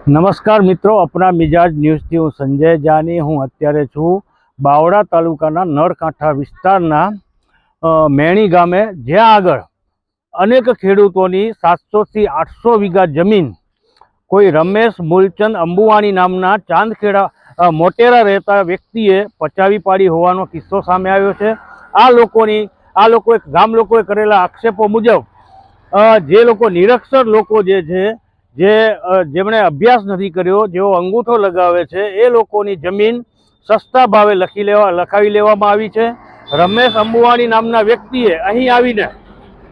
નમસ્કાર મિત્રો, અપના મિજાજ ન્યૂઝથી હું સંજય જાની. હું અત્યારે છું બાવળા તાલુકાના નળકાંઠા વિસ્તારના મેણી ગામે, જ્યાં આગળ અનેક ખેડૂતોની 700 થી 800 વીઘા જમીન કોઈ રમેશ મૂલચંદ અંબુવાણી નામના ચાંદખેડા મોટેરા રહેતા વ્યક્તિએ પચાવી પાડી હોવાનો કિસ્સો સામે આવ્યો છે. આ લોકોએ ગામ લોકોએ કરેલા આક્ષેપો મુજબ જે લોકો નિરક્ષર લોકો જે છે, જેમણે અભ્યાસ નથી કર્યો, જેઓ અંગૂઠો લગાવે છે, એ લોકોની જમીન સસ્તા ભાવે લખાવી લેવામાં આવી છે. રમેશ અંબુવાણી નામના વ્યક્તિએ અહીં આવીને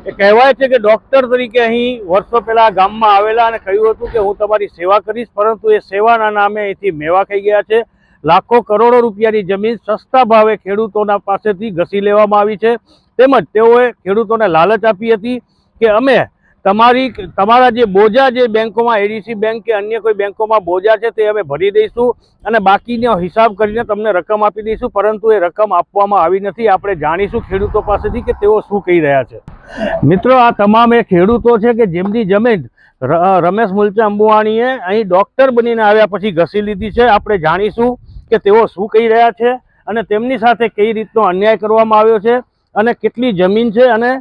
એ કહેવાય છે કે ડૉક્ટર તરીકે અહીં વર્ષો પહેલાં ગામમાં આવેલા અને કહ્યું હતું કે હું તમારી સેવા કરીશ, પરંતુ એ સેવાના નામે અહીંથી મેવા ખાઈ ગયા છે. લાખો કરોડો રૂપિયાની જમીન સસ્તા ભાવે ખેડૂતોના પાસેથી ઘસી લેવામાં આવી છે. તેમજ તેઓએ ખેડૂતોને લાલચ આપી હતી કે અમે તમારા જે બોજા જે બેંકોમાં એડીસી બેંક કે અન્ય કોઈ બેંકોમાં બોજા છે તે અમે ભરી દઈશું અને બાકીનો હિસાબ કરીને તમને રકમ આપી દઈશું, પરંતુ એ રકમ આપવામાં આવી નથી. આપણે જાણીશું ખેડૂતો પાસેથી કે તેઓ શું કહી રહ્યા છે. મિત્રો, આ તમામ એ ખેડૂતો છે કે જેમની જમીન રમેશ મૂલચંદ અંબુવાણીએ અહીં ડૉક્ટર બનીને આવ્યા પછી ઘસી લીધી છે. આપણે જાણીશું કે તેઓ શું કહી રહ્યા છે અને તેમની સાથે કઈ રીતનો અન્યાય કરવામાં આવ્યો છે અને કેટલી જમીન છે અને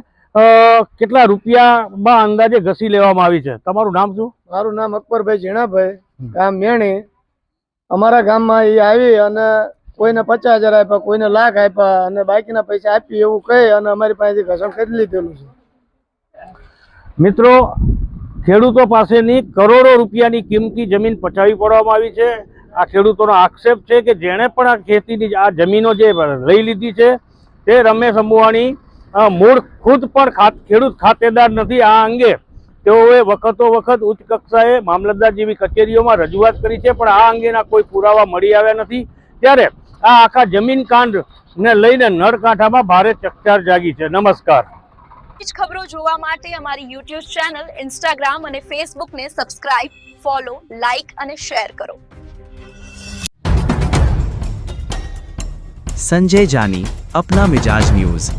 કેટલા રૂપિયામાં અંદાજે ઘસી લેવામાં આવી છે. તમારું નામ શું? મારું નામ અકબરભાઈ ઝીણાભાઈ, ગામ મેણી. અમારા ગામમાં એ આવી અને કોઈને 50,000 આપ્યા, કોઈને લાખ આપ્યા અને બાકીના પૈસા આપી એવું કહી અને અમારી પાસેથી ઘસણ કરી લીધેલું છે. મિત્રો, ખેડૂતો પાસેની કરોડો રૂપિયાની કિંમતી જમીન પચાવી પડવામાં આવી છે. આ ખેડૂતોનો આક્ષેપ છે કે જેણે પણ આ ખેતીની આ જમીનો જે લઈ લીધી છે તે રમેશ અંબુવાણી મૂળ ખુદ પણ ખેડૂત ખાતેદાર નથી. આ અંગે તેઓએ વખતો વખત ઉચ્ચ કક્ષાએ મામલતદાર જેવી કચેરીઓમાં રજૂઆત કરી છે, પણ આ અંગેના કોઈ પુરાવા મળી આવ્યા નથી. ત્યારે આ આખા જમીન કાંડને લઈને નળકાંઠામાં ભારે ચકચાર જાગી છે. નમસ્કાર. ખબરો જોવા માટે અમારી યુટ્યુબ ચેનલ, ઇન્સ્ટાગ્રામ અને ફેસબુકને સબસ્ક્રાઇબ, ફોલો, લાઇક અને શેર કરો. संजय जानी, अपना मिजाज न्यूज।